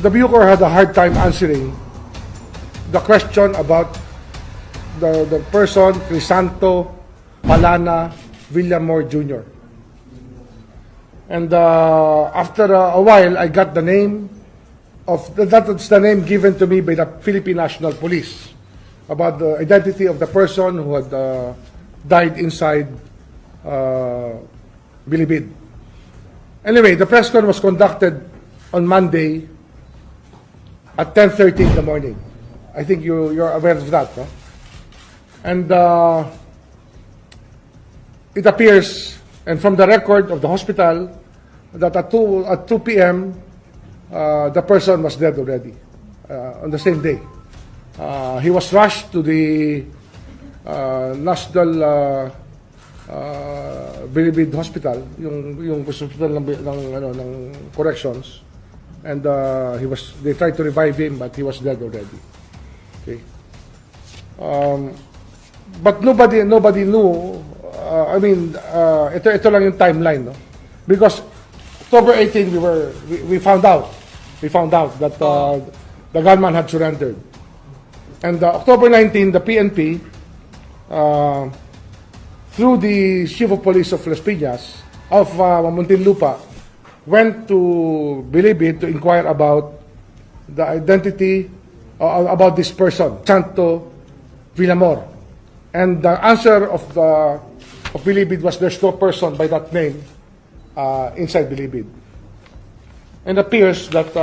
the Bucor had a hard time answering the question about the person, Crisanto Palana Villamor Jr. And after a while, I got the name of, that's the name given to me by the Philippine National Police about the identity of the person who had died inside Bilibid. Anyway, the press con was conducted on Monday at 10:30 in the morning. I think you're aware of that, no? And it appears, and from the record of the hospital, that at 2 p.m., the person was dead already on the same day. He was rushed to the National Bilibid Hospital, yung hospital ng corrections, and they tried to revive him, but he was dead already. Okay. But nobody knew. Ito lang yung timeline, no? Because October 18 we found out that the gunman had surrendered, and October 19 the PNP through the Chief of Police of Las Piñas of Muntinlupa went to Bilibid to inquire about the identity about this person, Santo Villamor. And the answer of Bilibid was there's no person by that name inside Bilibid. And it appears that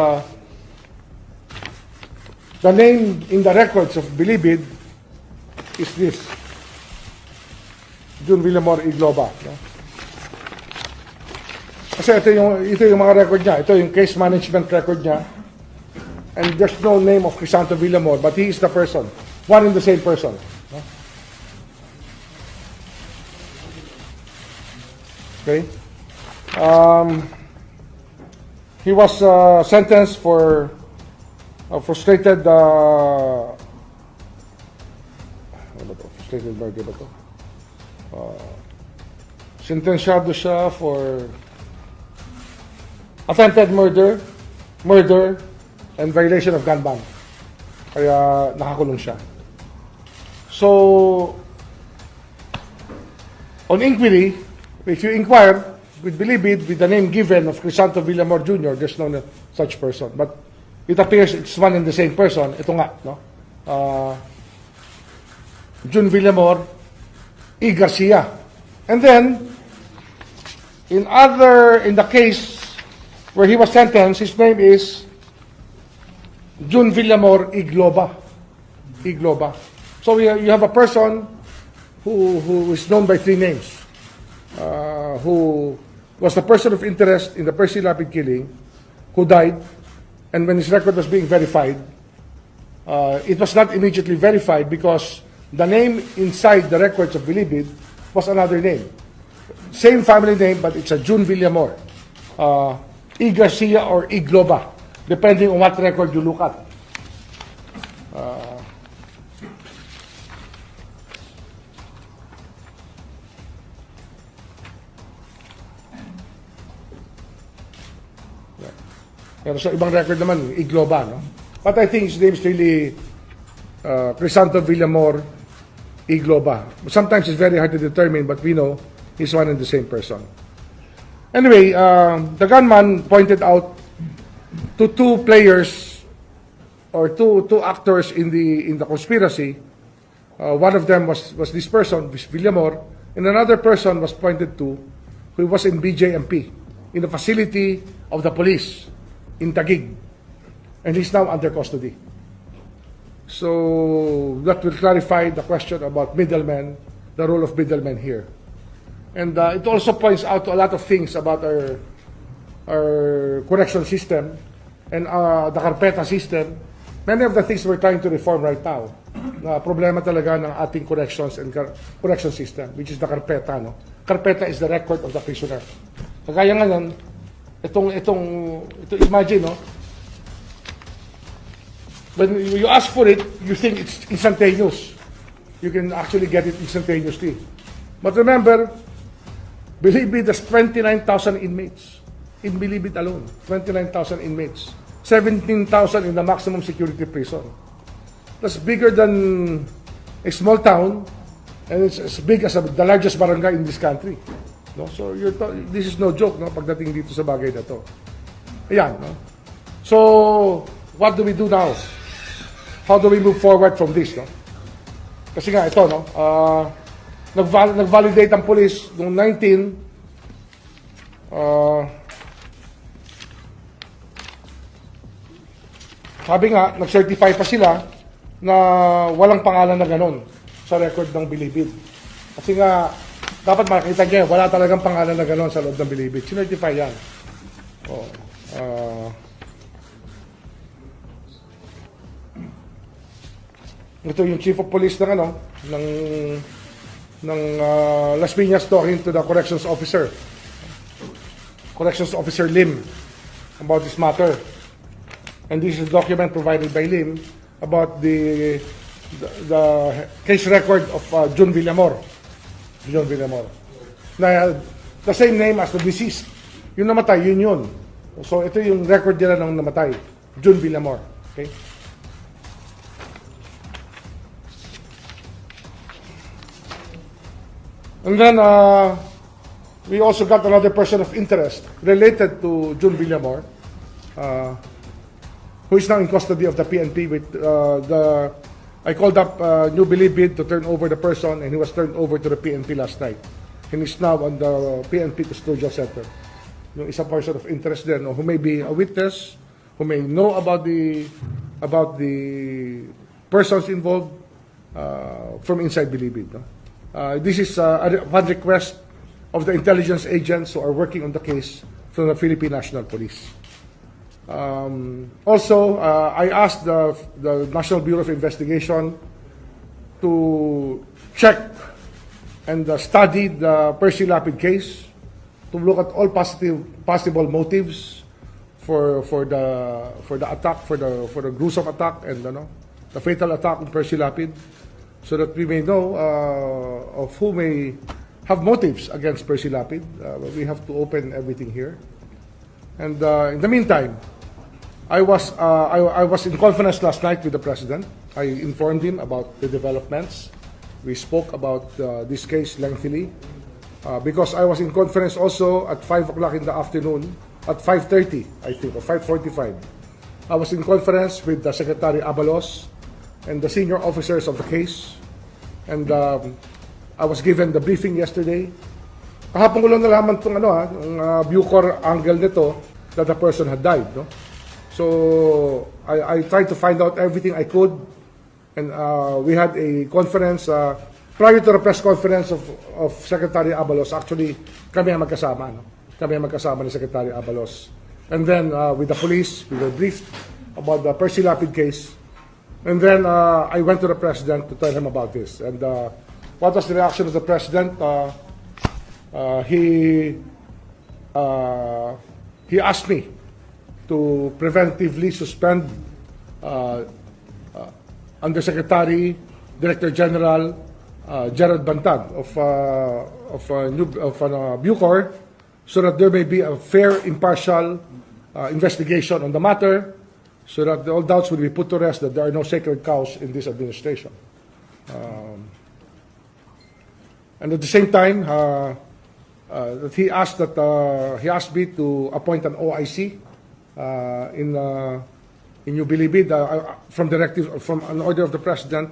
the name in the records of Bilibid is this, Jun Villamor Igloba. No? Kasi ito yung mga record niya. Ito yung case management record niya. And there's no name of Crisanto Villamor, but he is the person. One and the same person. No? Okay. He was sentenced for frustrated frustrated murder ba to? Sentensyado siya for attempted murder, and violation of gun ban. Kaya nakakulong siya. So, on inquiry, if you inquire with Bilibid with the name given of Crisanto Villamor Jr., there's no such person. But it appears it's one and the same person. Ito nga, no? Jun Villamor E. Garcia. And then, in the case where he was sentenced, his name is Jun Villamor Igloba. Igloba. So you have a person who is known by three names, who was the person of interest in the Percy Lapid killing, who died, and when his record was being verified, it was not immediately verified because the name inside the records of Bilibid was another name. Same family name, but it's a Jun Villamor. E. Garcia or E. Globa, depending on what record you look at. Pero sa ibang record naman, E. Globa, no? But I think his name is really Crisanto Villamor E. Globa. Sometimes it's very hard to determine, but we know he's one and the same person. Anyway, the gunman pointed out to two players or two actors in the conspiracy. One of them was this person, Villamor, and another person was pointed to who was in BJMP, in the facility of the police in Taguig, and he's now under custody. So that will clarify the question about middlemen, the role of middlemen here. And it also points out to a lot of things about our correction system and the carpeta system. Many of the things we're trying to reform right now. Problema talaga ng ating corrections and correction system, which is the carpeta. No? Carpeta is the record of the prisoner. Kagaya ngayon, ito imagine, no? When you ask for it, you think it's instantaneous. You can actually get it instantaneously. But remember, Bilibid has 29,000 inmates. In Bilibid alone, 29,000 inmates. 17,000 in the maximum security prison. That's bigger than a small town, and it's as big as the largest barangay in this country. No? So this is no joke, no, pagdating dito sa bagay na to. Ayan, no? So, what do we do now? How do we move forward from this, no? Kasi nga ito, no, nag-validate ang police noong 19, sabi nga, nag-certify pa sila na walang pangalan na ganon sa record ng Bilibid. Kasi nga, dapat makita niyo, wala talagang pangalan na ganon sa loob ng Bilibid. Sinertify yan. Ito yung chief of police ng Las Piñas talking to the corrections officer Lim about this matter. And this is a document provided by Lim about the case record of John Villamor. Na the same name as the deceased. Yung namatay, yun. So ito yung record nila ng namatay, John Villamor. Okay? And then we also got another person of interest related to John Villamor, who is now in custody of the PNP. With I called up New Bilibid to turn over the person, and he was turned over to the PNP last night. And he's now on the PNP custodial center. Yung isang person of interest there, no, who may be a witness, who may know about the persons involved from inside Bilibid. No? This is upon request of the intelligence agents who are working on the case from the Philippine National Police. Also, I asked the National Bureau of Investigation to check and study the Percy Lapid case, to look at all possible motives for the attack, for the gruesome attack and the fatal attack on Percy Lapid, so that we may know of who may have motives against Percy Lapid. We have to open everything here. And in the meantime, I was in conference last night with the President. I informed him about the developments. We spoke about this case lengthily. Because I was in conference also at 5 o'clock in the afternoon, at 5:30, I think, or 5:45. I was in conference with the Secretary Abalos and the senior officers of the case. And I was given the briefing yesterday. Kahapon ko lang nalaman itong Bucor angle nito, that the person had died. No? So I tried to find out everything I could. And we had a conference, prior to the press conference of Secretary Abalos. Actually, kami ang magkasama. No? Kami ang magkasama ni Secretary Abalos. And then with the police, we were briefed about the Percy Lapid case. And then I went to the President to tell him about this. And what was the reaction of the President? He asked me to preventively suspend Undersecretary, Director General Gerald Bantag of Bucor, so that there may be a fair, impartial investigation on the matter, so that all doubts will be put to rest that there are no sacred cows in this administration. And at the same time, that he asked me to appoint an OIC in New Bilibid from an order of the President.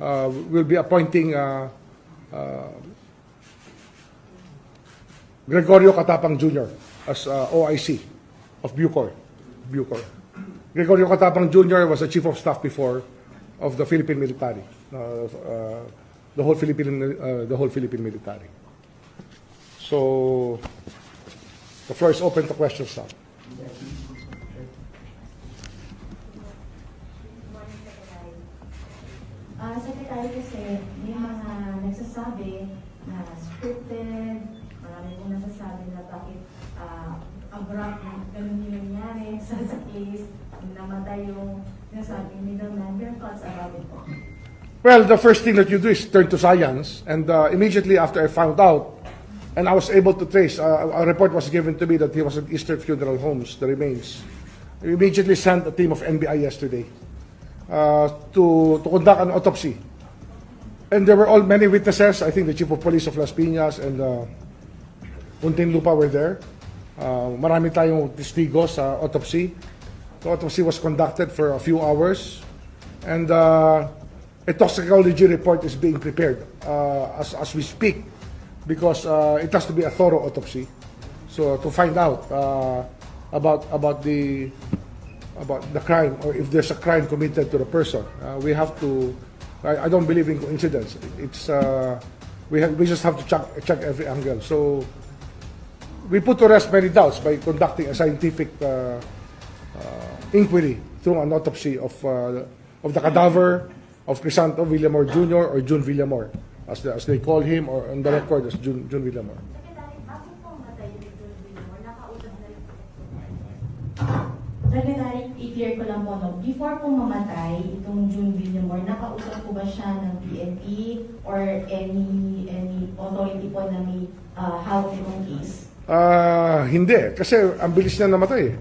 We'll be appointing Gregorio Catapang Jr. as OIC of Bucor. Gregorio Catapang Jr. was the chief of staff before of the Philippine military, the whole Philippine military. So the floor is open to questions now. Secretary, kasi may mga nagsasabi na scripted, marami pong nagsasabi na bakit abrupt, ganun yung nangyari sa case, namatay yung nasabing middleman. Your thoughts about it po? Well, the first thing that you do is turn to science, and immediately after I found out, and I was able to trace, a report was given to me that he was at Eastern Funeral Homes, the remains. we immediately sent a team of NBI yesterday to conduct an autopsy. And there were many witnesses. I think the Chief of Police of Las Piñas and Muntinlupa were there. Marami tayong testigos sa autopsy. The autopsy was conducted for a few hours. And a toxicology report is being prepared as we speak, because it has to be a thorough autopsy. So to find out about the crime, or if there's a crime committed to the person, we have to. I don't believe in coincidence. It's we just have to check every angle. So we put to rest many doubts by conducting a scientific inquiry through an autopsy of the cadaver of Crisanto Villamor Jr. or June Villamor, as they call him, or on the record as June Villamor. Secretary, i-clear ko lang po, no? Before po mamatay, itong June Villamor, nakausap po ba siya ng PNP or any authority po na may hawak itong case? Hindi, kasi ang bilis niya namatay.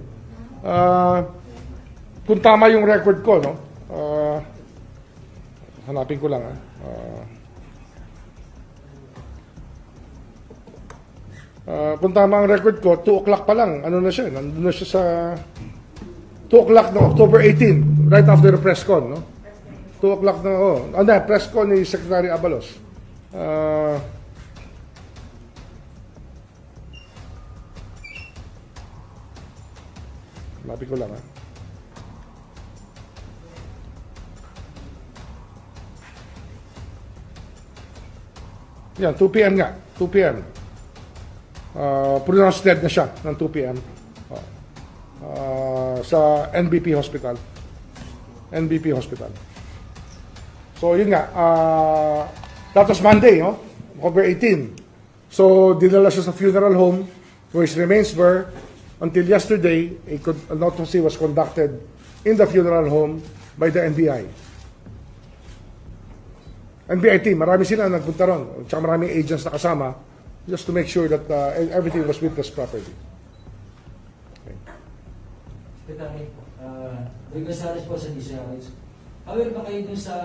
Kung tama yung record ko, no? Hanapin ko lang, kung tama ang record ko, 2 o'clock pa lang, ano na siya, nandun na siya sa 2 o'clock ng October 18, right after the press con, no? 2 o'clock na, press con ni Secretary Abalos. Hanapin ko lang, Yan, 2 p.m. nga. 2 p.m. Pronounced dead na siya ng 2 p.m. Sa NBP Hospital. NBP Hospital. So, yun nga. That was Monday, no? October 18. So, dinala siya sa funeral home where his remains were until yesterday. An autopsy was conducted in the funeral home by the NBI. NBI team, marami sila nagpunta ron. Tsaka maraming agents na kasama just to make sure that everything was witnessed properly. Secretary, Regasares po sa DCRH. Aware ba kayo dun sa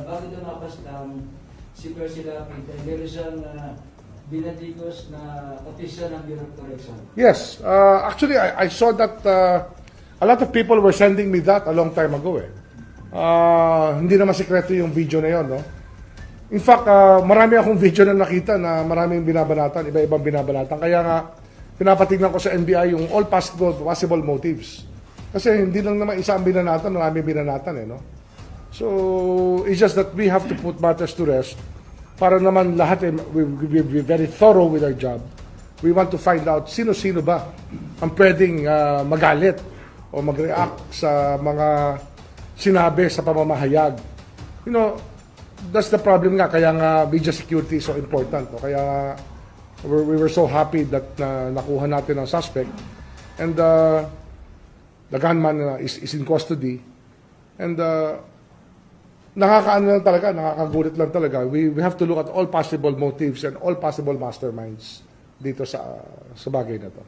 bago doon nakapastang si Percy Lapid, meron siyang binatikos na official ng Bureau of Correction? Yes. Actually, I saw that a lot of people were sending me that a long time ago. Hindi naman sekreto yung video na yon, no? In fact, marami akong video na nakita na maraming binabanatan, iba-ibang binabanatan. Kaya nga, pinapatignan ko sa NBI yung all possible motives. Kasi hindi lang naman isa ang binanatan, maraming binanatan, no? So, it's just that we have to put matters to rest para naman lahat we be very thorough with our job. We want to find out sino-sino ba ang pwedeng magalit o mag-react sa mga sinabi sa pamamahayag. You know, that's the problem nga, kaya nga media security is so important. No? Kaya we were so happy that nakuha natin ang suspect. And the gunman is in custody. And nakakaano lang talaga, nakakagulit lang talaga. We have to look at all possible motives and all possible masterminds dito sa bagay na to.